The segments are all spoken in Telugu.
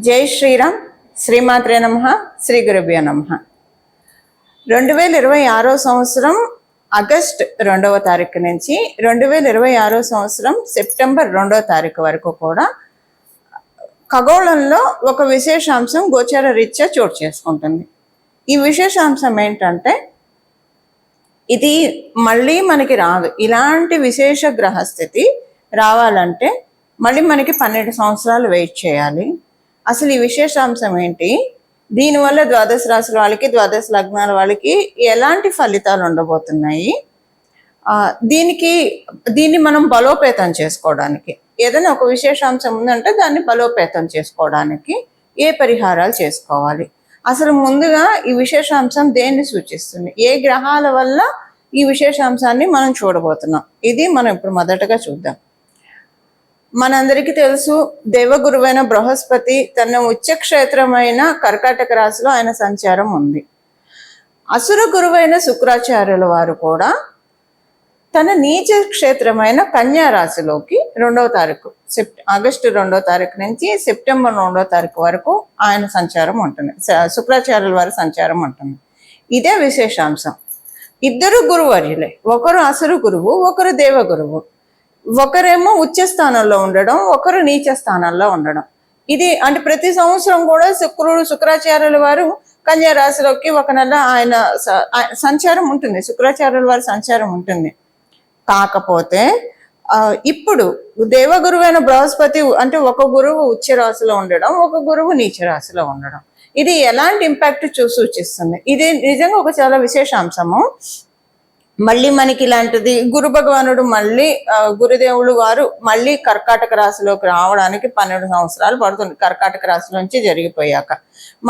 జై శ్రీరామ్. శ్రీమాత్రే నమః. శ్రీ గురుభ్యో నమః. 2026 సంవత్సరం ఆగస్ట్ 2వ తారీఖు నుంచి 2026 సంవత్సరం సెప్టెంబర్ 2వ తారీఖు వరకు కూడా ఖగోళంలో ఒక విశేషాంశం గోచర రీత్యా చోటు చేసుకుంటుంది. ఈ విశేషాంశం ఏంటంటే, ఇది మళ్ళీ మనకి రాదు. ఇలాంటి విశేష గ్రహస్థితి రావాలంటే మళ్ళీ మనకి 12 సంవత్సరాలు వెయిట్ చేయాలి. అసలు ఈ విశేషాంశం ఏంటి, దీనివల్ల ద్వాదశ రాశుల వాళ్ళకి, ద్వాదశ లగ్నాల వాళ్ళకి ఎలాంటి ఫలితాలు ఉండబోతున్నాయి, దీన్ని మనం బలోపేతం చేసుకోవడానికి, ఏదైనా ఒక విశేషాంశం ఉందంటే దాన్ని బలోపేతం చేసుకోవడానికి ఏ పరిహారాలు చేసుకోవాలి, అసలు ముందుగా ఈ విశేషాంశం దేన్ని సూచిస్తుంది, ఏ గ్రహాల వల్ల ఈ విశేషాంశాన్ని మనం చూడబోతున్నాం, ఇది మనం ఇప్పుడు మొదటగా చూద్దాం. మనందరికీ తెలుసు, దేవగురువైన బృహస్పతి తన ఉచ్చక్షేత్రమైన కర్కాటక రాశిలో ఆయన సంచారం ఉంది. అసుర గురువైన శుక్రాచార్యుల వారు కూడా తన నీచ క్షేత్రమైన కన్యా రాశిలోకి 2వ తారీఖు ఆగస్టు 2వ తారీఖు నుంచి సెప్టెంబర్ 2వ తారీఖు వరకు ఆయన సంచారం ఉంటుంది, శుక్రాచార్యుల వారి సంచారం ఉంటుంది. ఇదే విశేషాంశం. ఇద్దరు గురువర్యులే, ఒకరు అసురు గురువు, ఒకరు దేవగురువు. ఒకరేమో ఉచ్చ స్థానంలో ఉండడం, ఒకరు నీచ స్థానంలో ఉండడం. ఇది అంటే ప్రతి సంవత్సరం కూడా శుక్రాచార్యుల వారు కన్యా రాశిలోకి ఒక నెల ఆయన సంచారం ఉంటుంది, శుక్రాచార్యుల వారి సంచారం ఉంటుంది. కాకపోతే ఇప్పుడు దేవగురువైన బృహస్పతి అంటే ఒక గురువు ఉచ్చ రాశిలో ఉండడం, ఒక గురువు నీచ రాశిలో ఉండడం, ఇది ఎలాంటి ఇంపాక్ట్ సూచిస్తుంది. ఇది నిజంగా ఒక చాలా విశేషాంశము. మళ్ళీ మనకి ఇలాంటిది గురు భగవానుడు మళ్ళీ గురుదేవులు వారు మళ్ళీ కర్కాటక రాశిలోకి రావడానికి 12 సంవత్సరాలు పడుతుంది. కర్కాటక రాశి నుంచి జరిగిపోయాక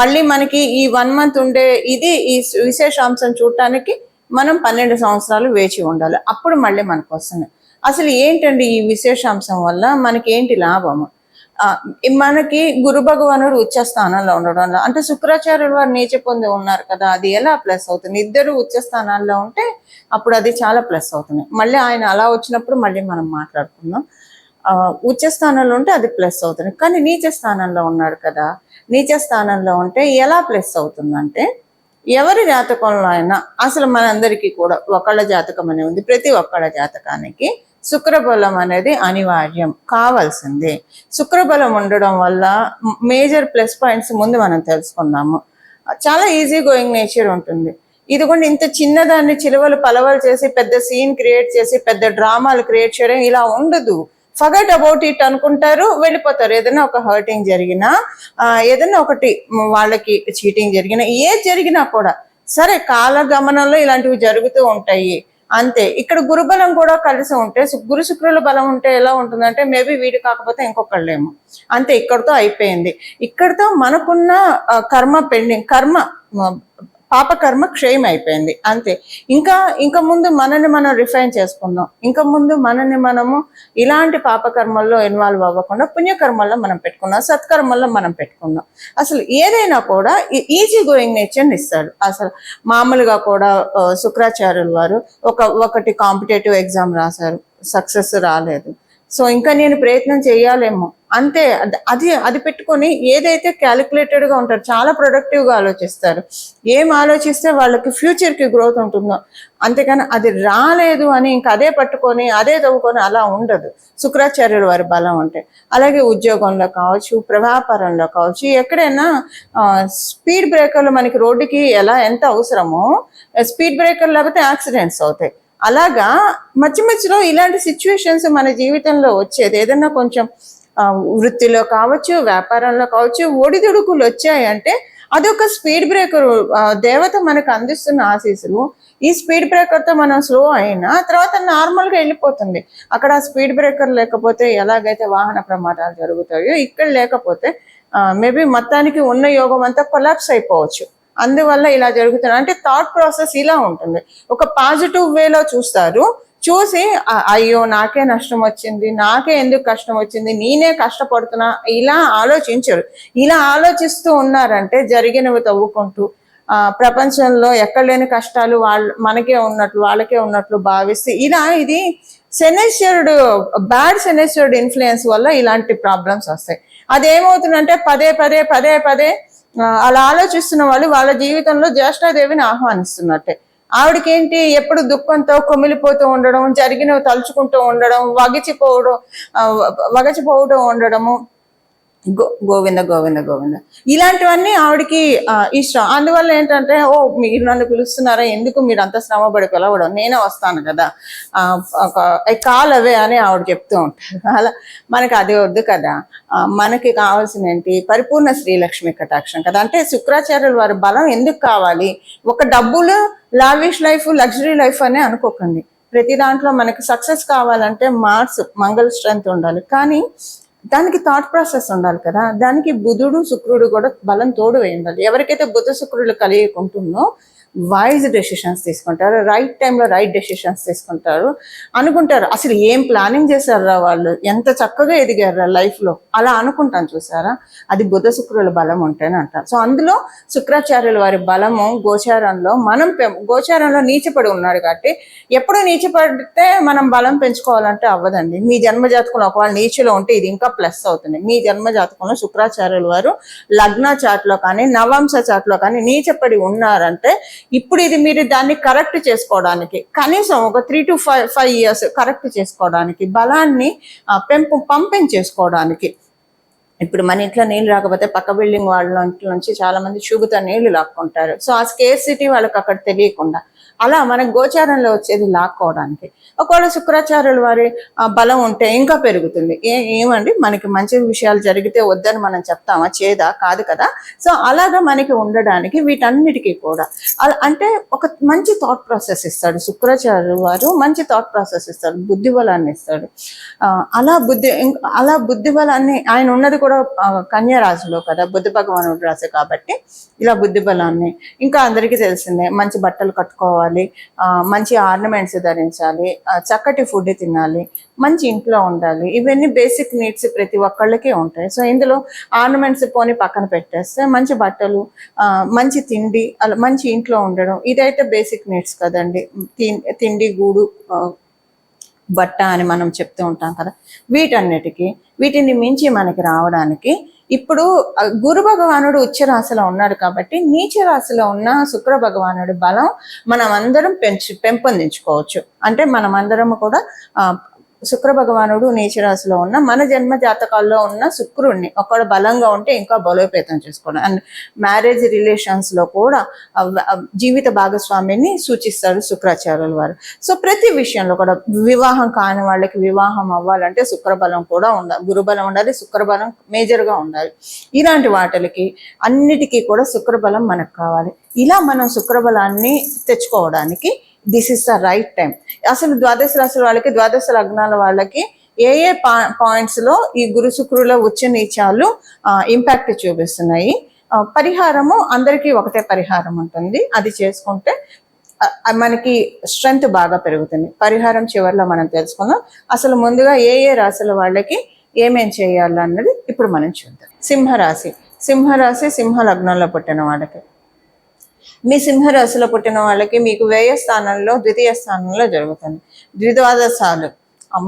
మళ్ళీ మనకి ఈ 1 మంత్ ఉండే ఇది ఈ విశేషాంశం చూడటానికి మనం 12 సంవత్సరాలు వేచి ఉండాలి. అప్పుడు మళ్ళీ మనకు వస్తుంది. అసలు ఏంటండి ఈ విశేషాంశం వల్ల మనకి ఏంటి లాభము? మనకి గురు భగవానుడు ఉచ్చ స్థానంలో ఉండడం, అంటే శుక్రాచార్యులు వారు నీచ పొంది ఉన్నారు కదా, అది ఎలా ప్లస్ అవుతుంది? ఇద్దరు ఉచ్చ స్థానాల్లో ఉంటే అప్పుడు అది చాలా ప్లస్ అవుతుంది. మళ్ళీ ఆయన అలా వచ్చినప్పుడు మళ్ళీ మనం మాట్లాడుకుందాం. ఉచ్చ స్థానంలో ఉంటే అది ప్లస్ అవుతుంది, కానీ నీచ స్థానంలో ఉన్నాడు కదా, నీచ స్థానంలో ఉంటే ఎలా ప్లస్ అవుతుందంటే, ఎవరి జాతకంలో అయినా అసలు మనందరికీ కూడా ఒకళ్ళ జాతకం అనే ఉంది. ప్రతి ఒక్కళ్ళ జాతకానికి శుక్రబలం అనేది అనివార్యం, కావాల్సిందే. శుక్రబలం ఉండడం వల్ల మేజర్ ప్లస్ పాయింట్స్ ముందు మనం తెలుసుకుందాము. చాలా ఈజీ గోయింగ్ నేచర్ ఉంటుంది. ఇది కూడా ఇంత చిన్నదాన్ని చిలువలు పలవలు చేసి పెద్ద సీన్ క్రియేట్ చేసి పెద్ద డ్రామాలు క్రియేట్ చేయడం ఇలా ఉండదు. ఫర్గెట్ అబౌట్ ఇట్ అనుకుంటారు, వెళ్ళిపోతారు. ఏదైనా ఒక హర్టింగ్ జరిగినా, ఏదైనా ఒకటి వాళ్ళకి చీటింగ్ జరిగినా, ఏది జరిగినా కూడా సరే కాలగమనంలో ఇలాంటివి జరుగుతూ ఉంటాయి అంతే. ఇక్కడ గురుబలం కూడా కలిసి ఉంటే, గురు శుక్రుల బలం ఉంటే ఎలా ఉంటుందంటే, మేబీ వీడు కాకపోతే ఇంకొకళ్ళేమో, అంతే. ఇక్కడతో అయిపోయింది. ఇక్కడతో మనకున్న కర్మ పెండింగ్, పాపకర్మ క్షయం అయిపోయింది, అంతే. ఇంకా ముందు మనల్ని మనం రిఫైన్ చేసుకుందాం. ఇంకా ముందు మనల్ని మనము ఇలాంటి పాపకర్మల్లో ఇన్వాల్వ్ అవ్వకుండా పుణ్యకర్మల్లో మనం పెట్టుకుందాం, సత్కర్మల్లో మనం పెట్టుకుందాం. అసలు ఏదైనా కూడా ఈజీ గోయింగ్ నేచర్ని ఇస్తాడు. అసలు మామూలుగా కూడా శుక్రాచార్యుల వారు ఒకటి కాంపిటేటివ్ ఎగ్జామ్ రాశారు, సక్సెస్ రాలేదు. సో ఇంకా నేను ప్రయత్నం చేయాలేమో, అంతే. అది పెట్టుకొని ఏదైతే క్యాలిక్యులేటెడ్గా ఉంటారు, చాలా ప్రొడక్టివ్గా ఆలోచిస్తారు. ఏం ఆలోచిస్తే వాళ్ళకి ఫ్యూచర్కి గ్రోత్ ఉంటుందో, అంతేకాని అది రాలేదు అని ఇంకా అదే పట్టుకొని అదే తవ్వుకొని అలా ఉండదు శుక్రాచార్యుల వారి బలం అంటే. అలాగే ఉద్యోగంలో కావచ్చు, వ్యాపారంలో కావచ్చు, ఎక్కడైనా స్పీడ్ బ్రేకర్లు మనకి రోడ్డుకి ఎంత అవసరమో, స్పీడ్ బ్రేకర్ లేకపోతే యాక్సిడెంట్స్ అవుతాయి. అలాగా మధ్యలో ఇలాంటి సిచ్యువేషన్స్ మన జీవితంలో వచ్చేది. ఏదన్నా కొంచెం వృత్తిలో కావచ్చు, వ్యాపారంలో కావచ్చు, ఒడిదుడుకులు వచ్చాయంటే అదొక స్పీడ్ బ్రేకర్. దేవత మనకు అందిస్తున్న ఆశీస్సులు. ఈ స్పీడ్ బ్రేకర్తో మనం స్లో అయినా తర్వాత నార్మల్గా వెళ్ళిపోతుంది. అక్కడ స్పీడ్ బ్రేకర్ లేకపోతే ఎలాగైతే వాహన ప్రమాదాలు జరుగుతాయో, ఇక్కడ లేకపోతే మేబీ మొత్తానికి ఉన్న యోగం అంతా కొలాప్స్ అయిపోవచ్చు. అందువల్ల ఇలా జరుగుతుంది. అంటే థాట్ ప్రాసెస్ ఇలా ఉంటుంది. ఒక పాజిటివ్ వేలో చూస్తారు, చూసి అయ్యో నాకే నష్టం వచ్చింది, నాకే ఎందుకు కష్టం వచ్చింది, నేనే కష్టపడుతున్నా, ఇలా ఆలోచించరు. ఇలా ఆలోచిస్తూ ఉన్నారంటే జరిగినవి తవ్వుకుంటూ ప్రపంచంలో ఎక్కడ లేని కష్టాలు మనకే ఉన్నట్లు వాళ్ళకే ఉన్నట్లు భావిస్తే ఇది శనేశ్వరుడు బ్యాడ్ శనేశ్వరుడు ఇన్ఫ్లుయెన్స్ వల్ల ఇలాంటి ప్రాబ్లమ్స్ వస్తాయి. అదేమవుతుందంటే పదే పదే పదే పదే అలా ఆలోచిస్తున్న వాళ్ళు వాళ్ళ జీవితంలో జ్యేష్ఠాదేవిని ఆహ్వానిస్తున్నట్టే. ఆవిడకేంటి ఎప్పుడు దుఃఖంతో కొమిలిపోతూ ఉండడం, జరిగినవి తలుచుకుంటూ ఉండడం, వగచిపోవడం ఉండడము, గోవింద గోవింద గోవింద ఇలాంటివన్నీ ఆవిడకి ఇష్టం. అందువల్ల ఏంటంటే, ఓ మీరు నన్ను పిలుస్తున్నారా, ఎందుకు మీరు అంత శ్రమపడి పిలవడం, నేనే వస్తాను కదా, కాల్ అవే అని ఆవిడ చెప్తూ ఉంటారు. అలా మనకి అది వద్దు కదా, మనకి కావాల్సిన ఏంటి, పరిపూర్ణ శ్రీలక్ష్మి కటాక్షం కదా. అంటే శుక్రాచార్యుల వారి బలం ఎందుకు కావాలి, ఒక డబ్బులు లావిష్ లైఫ్ లగ్జరీ లైఫ్ అని అనుకోకండి. ప్రతి దాంట్లో మనకి సక్సెస్ కావాలంటే మంగళ స్ట్రెంత్ ఉండాలి, కానీ దానికి థాట్ ప్రాసెస్ ఉండాలి కదా. దానికి బుధుడు శుక్రుడు కూడా బలం తోడు వేయాలి. ఎవరికైతే బుధ శుక్రుడు కలిగి ఉంటుందో వైజ్ డెసిషన్స్ తీసుకుంటారు, రైట్ టైంలో రైట్ డెసిషన్స్ తీసుకుంటారు. అనుకుంటారు అసలు ఏం ప్లానింగ్ చేశారా వాళ్ళు, ఎంత చక్కగా ఎదిగారా లైఫ్లో, అలా అనుకుంటాను చూసారా. అది బుధ శుక్రుల బలం ఉంటేనే అంటారు. సో అందులో శుక్రాచార్యుల వారి బలము గోచారంలో, గోచారంలో నీచపడి ఉన్నాడు కాబట్టి, ఎప్పుడు నీచపడితే మనం బలం పెంచుకోవాలంటే అవ్వదండి. మీ జన్మజాతకంలో ఒకవేళ నీచలో ఉంటే ఇది ఇంకా ప్లస్ అవుతుంది. మీ జన్మజాతకంలో శుక్రాచార్యుల వారు లగ్న చాట్లో కానీ నవాంశ చాట్లో కానీ నీచపడి ఉన్నారంటే, ఇప్పుడు ఇది మీరు దాన్ని కరెక్ట్ చేసుకోవడానికి కనీసం ఒక 3 to 5 years కరెక్ట్ చేసుకోవడానికి, బలాన్ని పంపించేసుకోవడానికి. ఇప్పుడు మన ఇంట్లో నీళ్ళు రాకపోతే పక్క బిల్డింగ్ వాళ్ళ నుంచి చాలా మంది చూగుతా నీళ్లు లాక్కుంటారు. సో ఆ స్కేర్సిటీ వాళ్ళకి అక్కడ తెలియకుండా, అలా మనకు గోచారంలో వచ్చేది లాక్కోవడానికి. ఒకవేళ శుక్రాచార్యుల వారి బలం ఉంటే ఇంకా పెరుగుతుంది. ఏమండి మనకి మంచి విషయాలు జరిగితే వద్దని మనం చెప్తామా, చేదా కాదు కదా. సో అలాగా మనకి ఉండడానికి వీటన్నిటికీ కూడా అంటే ఒక మంచి థాట్ ప్రాసెస్ ఇస్తాడు శుక్రాచార్యుల వారు, మంచి థాట్ ప్రాసెస్ ఇస్తాడు, బుద్ధి బలాన్ని ఇస్తాడు. అలా బుద్ధి బలాన్ని, ఆయన ఉన్నది కూడా కన్యా రాశిలో కదా, బుద్ధ భగవానుడు రాశి కాబట్టి ఇలా బుద్ధి బలాన్ని, ఇంకా అందరికీ తెలిసిందే మంచి బట్టలు కట్టుకోవాలి, మంచి ఆర్నమెంట్స్ ధరించాలి, చక్కటి ఫుడ్ తినాలి, మంచి ఇంట్లో ఉండాలి. ఇవన్నీ బేసిక్ నీడ్స్ ప్రతి ఒక్కళ్ళకి ఉంటాయి. సో ఇందులో ఆర్నమెంట్స్ పోని పక్కన పెట్టేస్తే మంచి బట్టలు, మంచి తిండి, అలా మంచి ఇంట్లో ఉండడం, ఇదైతే బేసిక్ నీడ్స్ కదండి. తిండి, గూడు, బట్ట అని మనం చెప్తూ ఉంటాం కదా. వీటిని మించి మనకి రావడానికి ఇప్పుడు గురు భగవానుడు ఉచ్చ రాశిలో ఉన్నాడు కాబట్టి, నీచ రాశిలో ఉన్న శుక్ర భగవానుడి బలం మనం అందరం పెంపొందించుకోవచ్చు. అంటే మనమందరం కూడా శుక్ర భగవానుడు నీచరాశిలో ఉన్న మన జన్మ జాతకాల్లో ఉన్న శుక్రుడిని ఒకడు బలంగా ఉంటే ఇంకా బలోపేతం చేసుకోవడం. అండ్ మ్యారేజ్ రిలేషన్స్ లో కూడా జీవిత భాగస్వామిని సూచిస్తారు శుక్రాచార్యుల వారు. సో ప్రతి విషయంలో కూడా వివాహం కాని వాళ్ళకి వివాహం అవ్వాలంటే శుక్రబలం కూడా ఉండాలి, గురుబలం ఉండాలి, శుక్రబలం మేజర్ గా ఉండాలి. ఇలాంటి వాటికి అన్నిటికీ కూడా శుక్రబలం మనకు కావాలి. ఇలా మనం శుక్రబలాన్ని తెచ్చుకోవడానికి this is the right time. అసలు ద్వాదశ రాశుల వాళ్ళకి, ద్వాదశ లగ్నాల వాళ్ళకి ఏ పాయింట్స్ లో ఈ గురు శుక్రుల ఉచ్చ నీచాలు ఇంపాక్ట్ చూపిస్తున్నాయి. పరిహారము అందరికీ ఒకటే పరిహారం ఉంటుంది, అది చేసుకుంటే మనకి స్ట్రెంగ్త్ బాగా పెరుగుతుంది. పరిహారం చివరిలో మనం తెలుసుకుందాం. అసలు ముందుగా ఏ రాశుల వాళ్ళకి ఏమేం చేయాలన్నది ఇప్పుడు మనం చూద్దాం. సింహరాశి సింహ లగ్నంలో పుట్టిన వాళ్ళకి, మీ సింహరాశిలో పుట్టిన వాళ్ళకి మీకు వ్యయ స్థానంలో ద్వితీయ స్థానంలో జరుగుతుంది ద్విద్వాదశాలు.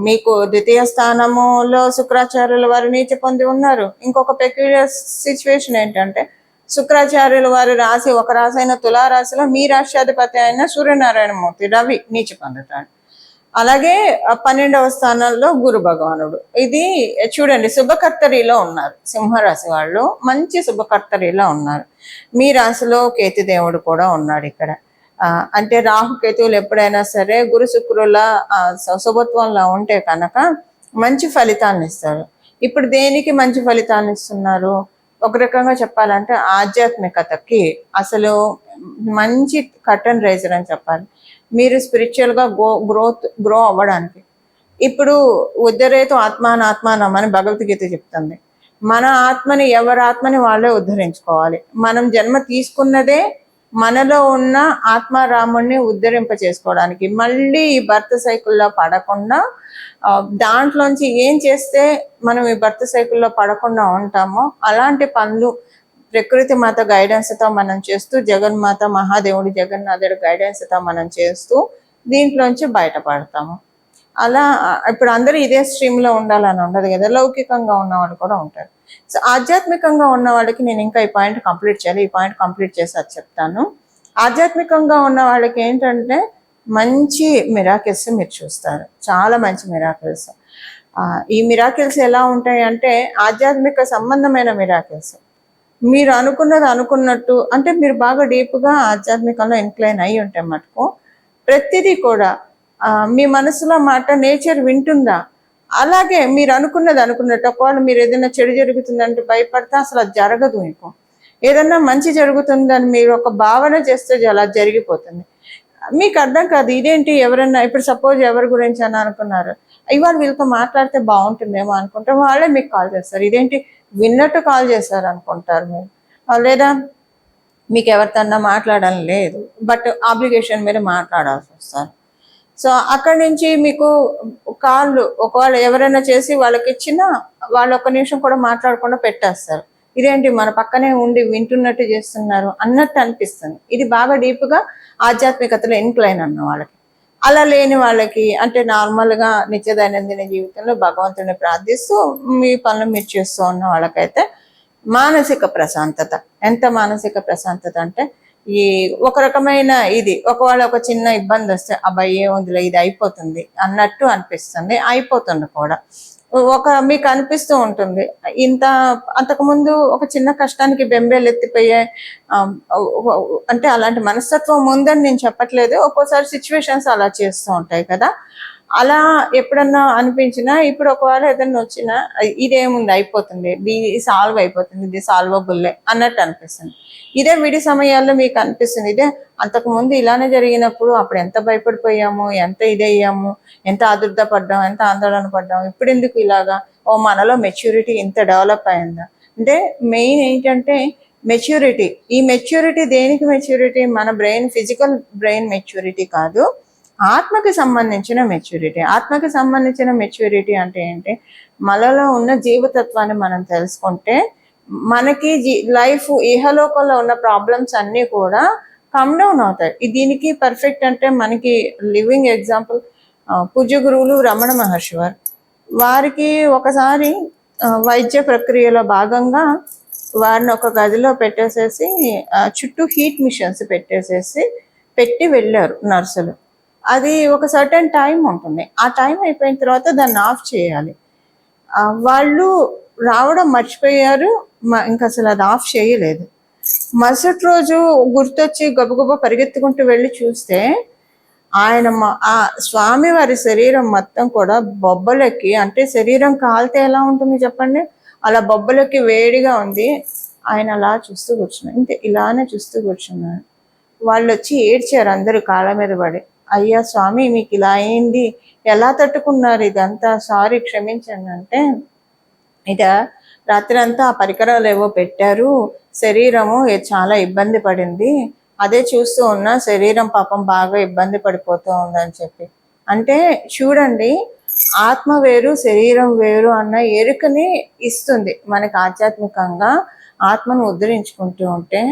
మీకు ద్వితీయ స్థానములో శుక్రాచార్యుల వారు నీచ పొంది ఉన్నారు. ఇంకొక పెక్యులర్ సిచ్యువేషన్ ఏంటంటే, శుక్రాచార్యుల వారి రాశి ఒక రాశి అయిన తులారాశిలో మీ రాష్ట్రాధిపతి అయిన సూర్యనారాయణమూర్తి రవి నీచ పొందుతాడు. అలాగే 12వ స్థానంలో గురు భగవానుడు. ఇది చూడండి, శుభకర్తరిలో ఉన్నారు సింహరాశి వాళ్ళు, మంచి శుభకర్తరిలో ఉన్నారు. మీ రాశిలో కేతుదేవుడు కూడా ఉన్నాడు ఇక్కడ. అంటే రాహుకేతువులు ఎప్పుడైనా సరే గురు శుక్రుల శుభత్వంలో ఉంటే కనుక మంచి ఫలితాన్ని ఇస్తారు. ఇప్పుడు దేనికి మంచి ఫలితాన్ని ఇస్తున్నారు, ఒక రకంగా చెప్పాలంటే ఆధ్యాత్మికతకి అసలు మంచి కర్టన్ రైజర్ అని చెప్పాలి. మీరు స్పిరిచువల్ గా గ్రో అవ్వడానికి. ఇప్పుడు ఉద్ధరేతు ఆత్మానం అని భగవద్గీత చెప్తుంది. మన ఆత్మని, ఎవరి ఆత్మని వాళ్ళే ఉద్ధరించుకోవాలి. మనం జన్మ తీసుకున్నదే మనలో ఉన్న ఆత్మారాముణ్ణి ఉద్ధరింప చేసుకోవడానికి. మళ్ళీ ఈ బర్త్ సైకిల్లో పడకుండా, దాంట్లోంచి ఏం చేస్తే మనం ఈ బర్త్ సైకిల్లో పడకుండా ఉంటామో అలాంటి పనులు ప్రకృతి మాత గైడెన్స్తో మనం చేస్తూ, జగన్మాత మహాదేవుడి జగన్నాథుడి గైడెన్స్తో మనం చేస్తూ దీంట్లోంచి బయటపడతాము. అలా ఇప్పుడు అందరూ ఇదే స్ట్రీమ్లో ఉండాలని ఉండదు కదా, లౌకికంగా ఉన్న వాళ్ళు కూడా ఉంటారు. సో ఆధ్యాత్మికంగా ఉన్న వాళ్ళకి నేను ఇంకా ఈ పాయింట్ కంప్లీట్ చేయాలి, ఈ పాయింట్ కంప్లీట్ చేసి అది చెప్తాను. ఆధ్యాత్మికంగా ఉన్న వాళ్ళకి ఏంటంటే మంచి మిరాకిల్స్ మీరు చూస్తారు, చాలా మంచి మిరాకిల్స్. ఈ మిరాకిల్స్ ఎలా ఉంటాయి అంటే ఆధ్యాత్మిక సంబంధమైన మిరాకిల్స్. మీరు అనుకున్నది అనుకున్నట్టు, అంటే మీరు బాగా డీప్గా ఆధ్యాత్మికంలో ఇన్క్లైన్ అయ్యి ఉంటే మటుకు ప్రతిదీ కూడా మీ మనసులో మాట నేచర్ వింటుందా, అలాగే మీరు అనుకున్నది అనుకున్నట్టు. ఒకవేళ మీరు ఏదైనా చెడు జరుగుతుందంటే భయపడితే అసలు అది జరగదు. మీకు ఏదన్నా మంచి జరుగుతుందని మీరు ఒక భావన చేస్తే అలా జరిగిపోతుంది. మీకు అర్థం కాదు ఇదేంటి, ఎవరన్నా ఇప్పుడు సపోజ్ ఎవరి గురించి అని అనుకున్నారు, ఇవాళ వీళ్ళతో మాట్లాడితే బాగుంటుందేమో అనుకుంటే వాళ్ళే మీకు కాల్ చేస్తారు. ఇదేంటి విన్నట్టు కాల్ చేస్తారు అనుకుంటారు మీరు. లేదా మీకు ఎవరితోన్నా మాట్లాడాలని లేదు, బట్ ఆబ్లిగేషన్ మీద మాట్లాడాల్సి వస్తారు. సో అక్కడి నుంచి మీకు కాళ్ళు ఒకవేళ ఎవరైనా చేసి వాళ్ళకి ఇచ్చినా వాళ్ళు ఒక్క నిమిషం కూడా మాట్లాడకుండా పెట్టేస్తారు. ఇదేంటి మన పక్కనే ఉండి వింటున్నట్టు చేస్తున్నారు అన్నట్టు అనిపిస్తుంది. ఇది బాగా డీప్గా ఆధ్యాత్మికతలో ఇన్క్లైన్ అన్న వాళ్ళకి. అలా లేని వాళ్ళకి అంటే నార్మల్గా నిత్య దైనందిన జీవితంలో భగవంతుని ప్రార్థిస్తూ మీ పనులు మీరు చేస్తూ ఉన్న వాళ్ళకైతే మానసిక ప్రశాంతత. ఎంత మానసిక ప్రశాంతత అంటే ఈ ఒక రకమైన ఇది, ఒకవేళ ఒక చిన్న ఇబ్బంది వస్తే అబ్బాయి ఏముందిలే ఇది అయిపోతుంది అన్నట్టు అనిపిస్తుంది, అయిపోతుంది కూడా. మీకు అనిపిస్తూ ఉంటుంది అంతకుముందు ఒక చిన్న కష్టానికి బెంబేలు ఎత్తిపోయే, అంటే అలాంటి మనస్తత్వం ఉందని నేను చెప్పట్లేదు, ఒక్కోసారి సిచ్యువేషన్స్ అలా చేస్తూ ఉంటాయి కదా. అలా ఎప్పుడన్నా అనిపించినా ఇప్పుడు ఒకవేళ ఏదన్నా వచ్చినా ఇదేముంది అయిపోతుంది, ఇది సాల్వ్ అయిపోతుంది, ఇది సాల్వబుల్లే అన్నట్టు అనిపిస్తుంది. ఇదే విడి సమయాల్లో మీకు అనిపిస్తుంది ఇదే అంతకుముందు ఇలానే జరిగినప్పుడు అప్పుడు ఎంత భయపడిపోయాము, ఎంత ఇదయ్యాము, ఎంత ఆదుర్ద పడ్డాం, ఎంత ఆందోళన పడ్డాం, ఇప్పుడు ఎందుకు ఇలాగా, మనలో మెచ్యూరిటీ ఇంత డెవలప్ అయిందా. అంటే మెయిన్ ఏంటంటే మెచ్యూరిటీ. ఈ మెచ్యూరిటీ దేనికి మెచ్యూరిటీ, మన బ్రెయిన్ ఫిజికల్ బ్రెయిన్ మెచ్యూరిటీ కాదు, ఆత్మకి సంబంధించిన మెచ్యూరిటీ. ఆత్మకి సంబంధించిన మెచ్యూరిటీ అంటే ఏంటి, మనలో ఉన్న జీవతత్వాన్ని మనం తెలుసుకుంటే మనకి లైఫ్ ఇహలోకంలో ఉన్న ప్రాబ్లమ్స్ అన్నీ కూడా కమ్ డౌన్ అవుతాయి. దీనికి పర్ఫెక్ట్ అంటే మనకి లివింగ్ ఎగ్జాంపుల్ పూజ్య గురువులు రమణ మహర్షి వారికి ఒకసారి వైద్య ప్రక్రియలో భాగంగా వారిని ఒక గదిలో పెట్టేసేసి చుట్టూ హీట్ మిషన్స్ పెట్టి వెళ్ళారు నర్సులు. అది ఒక సర్టెన్ టైం ఉంటుంది, ఆ టైం అయిపోయిన తర్వాత దాన్ని ఆఫ్ చేయాలి. వాళ్ళు రావడం మర్చిపోయారు, ఇంకా అసలు అది ఆఫ్ చేయలేదు. మరుసటి రోజు గుర్తొచ్చి గబగబా పరిగెత్తుకుంటూ వెళ్ళి చూస్తే ఆ స్వామివారి శరీరం మొత్తం కూడా బొబ్బలెక్కి, అంటే శరీరం కాలితే ఎలా ఉంటుంది చెప్పండి, అలా బొబ్బలెక్కి వేడిగా ఉంది. ఆయన అలా చూస్తూ కూర్చున్నారు, ఇంతే ఇలానే చూస్తూ కూర్చున్నారు. వాళ్ళు వచ్చి ఏడ్చారు అందరూ కాళ్ళ మీద పడి, అయ్యా స్వామి మీకు ఇలా అయింది, ఎలా తట్టుకున్నారు ఇదంతా, సారీ క్షమించండి అంటే, రాత్రి అంతా ఆ పరికరాలు ఏవో పెట్టారు, శరీరము చాలా ఇబ్బంది పడింది, అదే చూస్తూ ఉన్నా శరీరం పాపం బాగా ఇబ్బంది పడిపోతూ ఉందని చెప్పి. అంటే చూడండి, ఆత్మ వేరు శరీరం వేరు అన్న ఎరుకని ఇస్తుంది మనకి ఆధ్యాత్మికంగా. ఆత్మను ఉద్ధరించుకుంటూ ఉంటే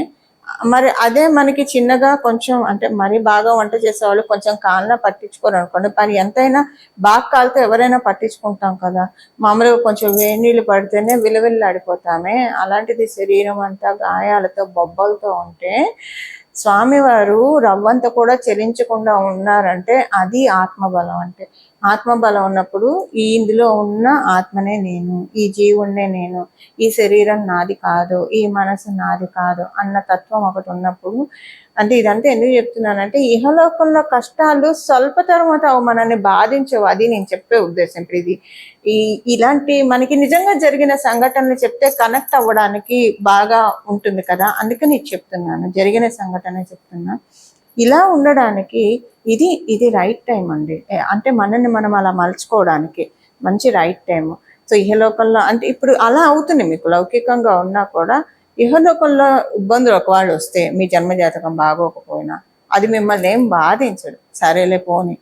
మరి అదే మనకి చిన్నగా కొంచెం, అంటే మరీ బాగా వంట చేసేవాళ్ళు కొంచెం కాళ్ళ పట్టించుకోరు అనుకోండి, మరి ఎంతైనా బాగా కాలితే ఎవరైనా పట్టించుకుంటాం కదా, మామూలుగా కొంచెం వేడి నీళ్ళు పడితేనే విలువిల్లాడిపోతామే. అలాంటిది శరీరం అంతా గాయాలతో బొబ్బలతో ఉంటే స్వామివారు రవ్వంత కూడా చెలించకుండా ఉన్నారంటే అది ఆత్మబలం. అంటే ఆత్మబలం ఉన్నప్పుడు ఇందులో ఉన్న ఆత్మనే నేను, ఈ జీవుణ్ణే నేను, ఈ శరీరం నాది కాదు, ఈ మనసు నాది కాదు అన్న తత్వం ఒకటి ఉన్నప్పుడు, అంటే ఇదంతా ఎందుకు చెప్తున్నానంటే ఇహలోకంలో కష్టాలు స్వల్ప తర్వాత మనల్ని బాధించవు, అది నేను చెప్పే ఉద్దేశం. ఇప్పుడు ఇది ఇలాంటి మనకి నిజంగా జరిగిన సంఘటనలు చెప్తే కనెక్ట్ అవ్వడానికి బాగా ఉంటుంది కదా, అందుకని చెప్తున్నాను, జరిగిన సంఘటన చెప్తున్నా. ఇలా ఉండడానికి ఇది రైట్ టైం అండి. అంటే మనల్ని మనం అలా మలుచుకోవడానికి మంచి రైట్ టైం. సో ఇహలోకంలో అంటే ఇప్పుడు అలా అవుతుంది, మీకు లౌకికంగా ఉన్నా కూడా ఇహలోకంలో ఇబ్బందులు ఒకవాళ్ళు వస్తే మీ జన్మజాతకం బాగోకపోయినా అది మిమ్మల్ని ఏం బాధించడు. సరేలే పోని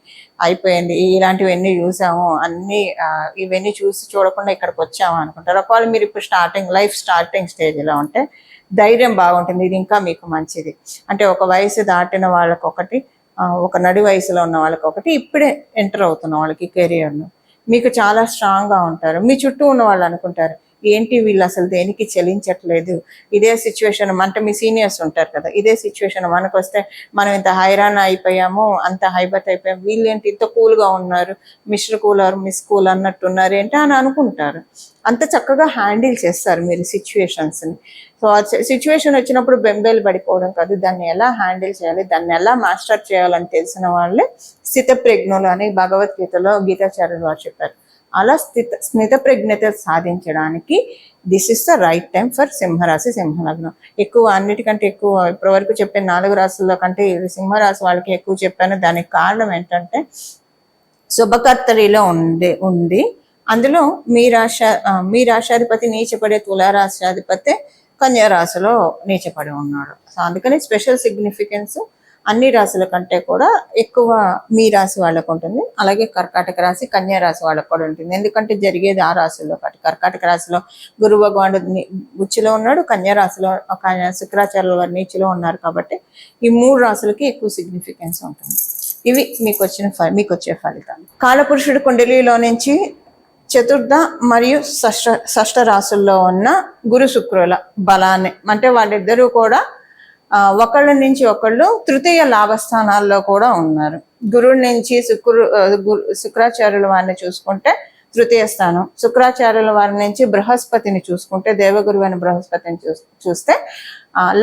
అయిపోయింది, ఇలాంటివన్నీ చూసాము, ఇవన్నీ చూడకుండా ఇక్కడికి వచ్చాము అనుకుంటారు. ఒకవేళ మీరు ఇప్పుడు లైఫ్ స్టార్టింగ్ స్టేజ్లో ఉంటే ధైర్యం బాగుంటుంది, ఇది ఇంకా మీకు మంచిది. అంటే ఒక వయసు దాటిన వాళ్ళకి ఒకటి, ఒక నడి వయసులో ఉన్న వాళ్ళకి ఒకటి, ఇప్పుడే ఎంటర్ అవుతున్న వాళ్ళకి కెరియర్ను మీకు చాలా స్ట్రాంగ్గా ఉంటారు. మీ చుట్టూ ఉన్న వాళ్ళు అనుకుంటారు ఏంటి వీళ్ళు అసలు దేనికి చెల్లించట్లేదు, ఇదే సిచ్యువేషన్ అంటే మీ సీనియర్స్ ఉంటారు కదా, ఇదే సిచ్యువేషన్ మనకు వస్తే మనం ఇంత హైరాణ అయిపోయాము, అంత హైబత్ అయిపోయాము, వీళ్ళు ఏంటి ఇంత కూల్గా ఉన్నారు, mister cool or miss cool అన్నట్టున్నారు ఏంటి అని అనుకుంటారు. అంత చక్కగా హ్యాండిల్ చేస్తారు మీరు సిచ్యువేషన్స్ని. సో ఆ సిచ్యువేషన్ వచ్చినప్పుడు బెంబేలు పడిపోవడం కాదు, దాన్ని ఎలా హ్యాండిల్ చేయాలి, దాన్ని ఎలా మాస్టర్ చేయాలని తెలిసిన వాళ్ళే స్థితప్రజ్ఞులు అని భగవద్గీతలో గీతాచార్యులు వారు చెప్పారు. అలా స్థితప్రజ్ఞత సాధించడానికి this is the right time for సింహరాశి, సింహలగ్నం. ఎక్కువ అన్నిటికంటే ఎక్కువ ఇప్పటివరకు చెప్పిన 4 రాశుల్లో కంటే సింహరాశి వాళ్ళకి ఎక్కువ చెప్పాను. దానికి కారణం ఏంటంటే శుభకర్తరిలో ఉంది. అందులో మీ రాశాధిపతి నీచపడే తులారాశాధిపతి కన్యా రాశిలో నీచపడి ఉన్నాడు. సో అందుకని స్పెషల్ సిగ్నిఫికెన్స్ అన్ని రాశుల కంటే కూడా ఎక్కువ మీ రాశి వాళ్ళకు ఉంటుంది. అలాగే కర్కాటక రాశి, కన్యా రాశి వాళ్ళకు కూడా ఉంటుంది. ఎందుకంటే జరిగేది ఆ రాశుల్లో కాబట్టి. కర్కాటక రాశిలో గురు భగవానుడు ఉచ్చులో ఉన్నాడు, కన్యా రాశిలో శుక్రాచార్యుల వారి నీచులో ఉన్నారు కాబట్టి ఈ 3 రాశులకి ఎక్కువ సిగ్నిఫికెన్స్ ఉంటుంది. ఇవి మీకు వచ్చే ఫలితాలు. కాలపురుషుడు కుండలిలో నుంచి చతుర్థ మరియు షష్ఠ రాశుల్లో ఉన్న గురు శుక్రుల బలాన్ని, అంటే వాళ్ళిద్దరూ కూడా ఒకళ్ళ నుంచి ఒకళ్ళు తృతీయ లాభస్థానాల్లో కూడా ఉన్నారు. గురువు నుంచి శుక్రాచార్యుల వారిని చూసుకుంటే తృతీయ స్థానం, శుక్రాచార్యుల వారి నుంచి బృహస్పతిని చూసుకుంటే దేవగురువు అని బృహస్పతిని చూస్తే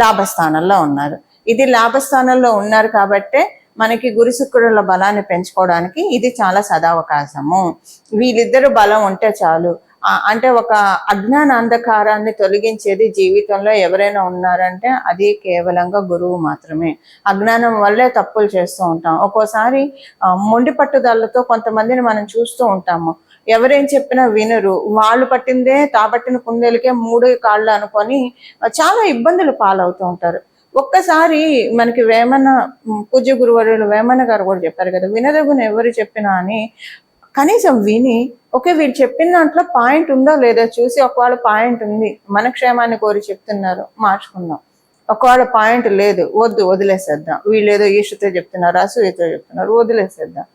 లాభస్థానంలో ఉన్నారు. ఇది లాభస్థానంలో ఉన్నారు కాబట్టే మనకి గురు శుక్రుల బలాన్ని పెంచుకోవడానికి ఇది చాలా సదావకాశము. వీళ్ళిద్దరు బలం ఉంటే చాలు. అంటే ఒక అజ్ఞాన అంధకారాన్ని తొలగించేది జీవితంలో ఎవరైనా ఉన్నారంటే అది కేవలంగా గురువు మాత్రమే. అజ్ఞానం వల్లే తప్పులు చేస్తూ ఉంటాం. ఒక్కోసారి మొండి పట్టుదలతో కొంతమందిని మనం చూస్తూ ఉంటాము. ఎవరేం చెప్పినా వినరు, వాళ్ళు పట్టిందే తాపట్టిన కుందేలకే 3 కాళ్ళు అనుకొని చాలా ఇబ్బందులు పాలవుతూ ఉంటారు. ఒక్కసారి మనకి పూజ్య గురువర్యులు వేమన గారు కూడా చెప్పారు కదా, వినదగున ఎవరు చెప్పినా అని. కనీసం విని ఓకే వీళ్ళు చెప్పిన దాంట్లో పాయింట్ ఉందో లేదో చూసి, ఒకవేళ పాయింట్ ఉంది, మన క్షేమాన్ని కోరి చెప్తున్నారు మార్చుకుందాం, ఒకవేళ పాయింట్ లేదు వదిలేసేద్దాం, వీళ్ళు ఏదో ఈషతో చెప్తున్నారు, అసూయతో చెప్తున్నారు, వదిలేసేద్దాం.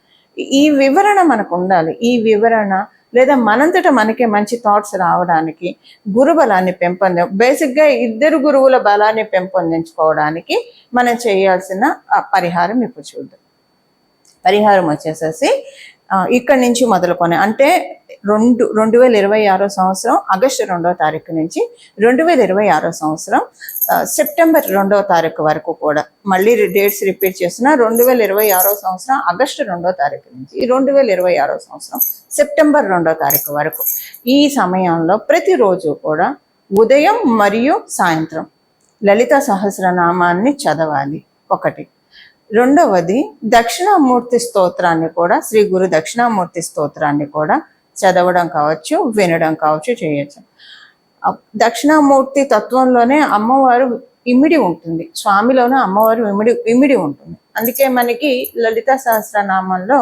ఈ వివరణ మనకు ఉండాలి. ఈ వివరణ లేదా మనంతట మనకే మంచి థాట్స్ రావడానికి గురు బలాన్ని బేసిక్గా 2 గురువుల బలాన్ని పెంపొందించుకోవడానికి మనం చేయాల్సిన పరిహారం ఇప్పుడు చూద్దాం. పరిహారం వచ్చేసేసి ఇక్కడి నుంచి మొదలుకొని, అంటే 2026 సంవత్సరం ఆగస్టు 2వ తారీఖు నుంచి 2026 సంవత్సరం సెప్టెంబర్ 2వ తారీఖు వరకు కూడా, మళ్ళీ డేట్స్ రిపీట్ చేస్తున్నా, 2026 సంవత్సరం ఆగస్టు 2వ తారీఖు నుంచి 2026 సంవత్సరం సెప్టెంబర్ 2వ తారీఖు వరకు ఈ సమయంలో ప్రతిరోజు కూడా ఉదయం మరియు సాయంత్రం లలిత సహస్రనామాన్ని చదవాలి. ఒకటి. రెండవది దక్షిణామూర్తి స్తోత్రాన్ని కూడా, శ్రీ గురు దక్షిణామూర్తి స్తోత్రాన్ని కూడా చదవడం కావచ్చు, వినడం కావచ్చు, చేయొచ్చు. దక్షిణామూర్తి తత్వంలోనే అమ్మవారు ఇమిడి ఉంటుంది, స్వామిలోనే అమ్మవారు ఇమిడి ఉంటుంది. అందుకే మనకి లలిత సహస్రనామంలో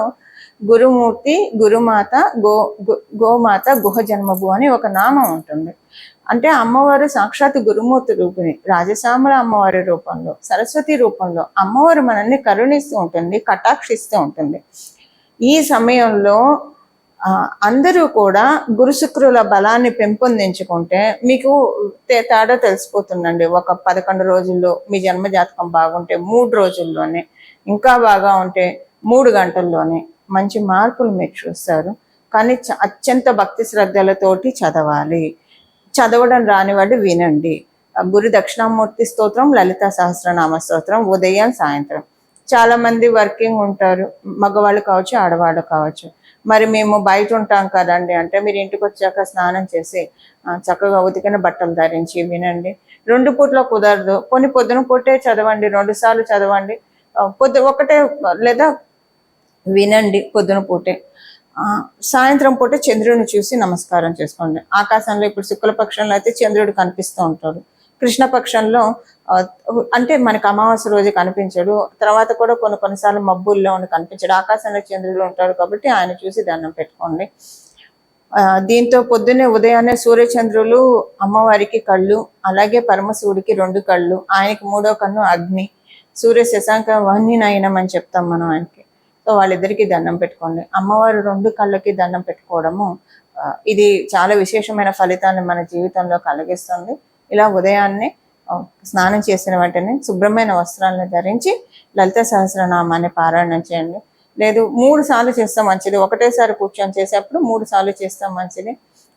గురుమూర్తి, గురుమాత, గోమాత, గుహ జన్మభు అని ఒక నామం ఉంటుంది. అంటే అమ్మవారు సాక్షాత్ గురుమూర్తి రూపిణి, రాజశ్యామల అమ్మవారి రూపంలో, సరస్వతి రూపంలో అమ్మవారు మనల్ని కరుణిస్తూ ఉంటుంది, కటాక్షిస్తూ ఉంటుంది. ఈ సమయంలో అందరూ కూడా గురు శుక్రుల బలాన్ని పెంపొందించుకుంటే మీకు తేడా తెలిసిపోతుందండి. ఒక 11 రోజుల్లో మీ జన్మజాతకం బాగుంటే 3 రోజుల్లోనే, ఇంకా బాగా ఉంటే 3 గంటల్లోనే మంచి మార్పులు మీరు చూస్తారు. కానీ అత్యంత భక్తి శ్రద్ధలతోటి చదవాలి. చదవడం రాని వాళ్ళు వినండి. గురు దక్షిణామూర్తి స్తోత్రం, లలిత సహస్రనామ స్తోత్రం ఉదయం సాయంత్రం. చాలా మంది వర్కింగ్ ఉంటారు, మగవాళ్ళు కావచ్చు, ఆడవాళ్ళు కావచ్చు. మరి మేము బయట ఉంటాం కదండి అంటే, మీరు ఇంటికి వచ్చాక స్నానం చేసి చక్కగా ఉతికిన బట్టలు ధరించి వినండి. 2 పూట్లో కుదరదు, పొద్దున పూటే చదవండి, 2 సార్లు చదవండి, ఒకటే లేదా వినండి పొద్దున పూటే. సాయంత్రం పూట చంద్రుడిని చూసి నమస్కారం చేసుకోండి. ఆకాశంలో ఇప్పుడు శుక్లపక్షంలో అయితే చంద్రుడు కనిపిస్తూ ఉంటాడు, కృష్ణపక్షంలో అంటే మనకు అమావాస్య రోజు కనిపించడు, తర్వాత కూడా కొన్నిసార్లు మబ్బుల్లో ఉండి కనిపించడు, ఆకాశంలో చంద్రుడు ఉంటాడు కాబట్టి ఆయన చూసి దండం పెట్టుకోండి. దీంతో పొద్దున్నే ఉదయాన్నే సూర్యచంద్రులు అమ్మవారికి కళ్ళు, అలాగే పరమశివుడికి 2 కళ్ళు, ఆయనకి 3వ కన్ను అగ్ని, సూర్య శశాంక వహ్ని నయనం అని చెప్తాం మనం ఆయనకి. సో వాళ్ళిద్దరికీ దండం పెట్టుకోండి. అమ్మవారు 2 కళ్ళకి దండం పెట్టుకోవడము ఇది చాలా విశేషమైన ఫలితాన్ని మన జీవితంలో కలిగిస్తుంది. ఇలా ఉదయాన్నే స్నానం చేసిన వెంటనే శుభ్రమైన వస్త్రాలను ధరించి లలిత సహస్రనామాన్ని పారాయణం చేయండి. లేదు 3 సార్లు చేస్తే మంచిది. ఒకటేసారి కూర్చొని చేసేప్పుడు 3 సార్లు చేస్తే మంచిది.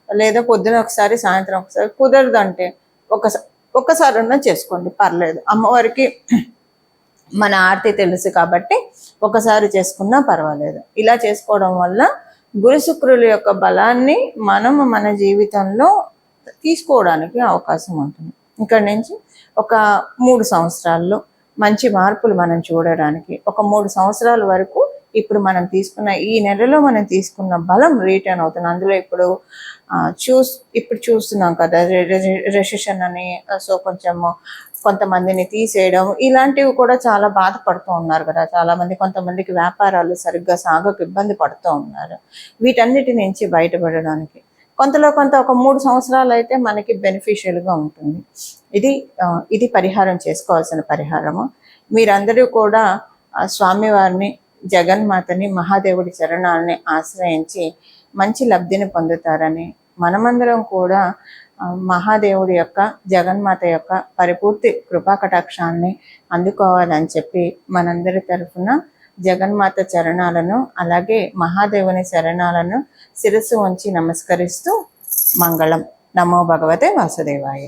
లేదా పొద్దున ఒకసారి, సాయంత్రం ఒకసారి. కుదరదంటే ఒక్కసారన్నా చేసుకోండి, పర్లేదు. అమ్మవారికి మన ఆర్తి తెలుసు కాబట్టి ఒకసారి చేసుకున్నా పర్వాలేదు. ఇలా చేసుకోవడం వల్ల గురు శుక్రుల యొక్క బలాన్ని మనం మన జీవితంలో తీసుకోవడానికి అవకాశం ఉంటుంది. ఇక్కడ నుంచి ఒక 3 సంవత్సరాల్లో మంచి మార్పులు మనం చూడడానికి, ఒక 3 సంవత్సరాల వరకు ఇప్పుడు మనం తీసుకున్న ఈ నెలలో మనం తీసుకున్న బలం రిటర్న్ అవుతుంది. అందులో ఇప్పుడు చూస్తున్నాం కదా రెసిషన్ అని. సో కొంతమందిని తీసేయడం ఇలాంటివి కూడా చాలా బాధపడుతూ ఉన్నారు కదా చాలా మంది. కొంతమందికి వ్యాపారాలు సరిగ్గా సాగక ఇబ్బంది పడుతూ ఉన్నారు. వీటన్నిటి నుంచి బయటపడడానికి కొంతలో కొంత ఒక 3 సంవత్సరాలు అయితే మనకి బెనిఫిషియల్గా ఉంటుంది. ఇది పరిహారం చేసుకోవాల్సిన పరిహారము. మీరందరూ కూడా స్వామివారిని, జగన్మాతని, మహాదేవుడి చరణాలని ఆశ్రయించి మంచి లబ్ధిని పొందుతారని, మనమందరం కూడా మహాదేవుడి యొక్క, జగన్మాత యొక్క పరిపూర్తి కృపాకటాక్షాన్ని అందుకోవాలని చెప్పి మనందరి తరఫున జగన్మాత చరణాలను అలాగే మహాదేవుని చరణాలను శిరస్సు ఉంచి నమస్కరిస్తూ మంగళం. నమో భగవతే వాసుదేవాయ.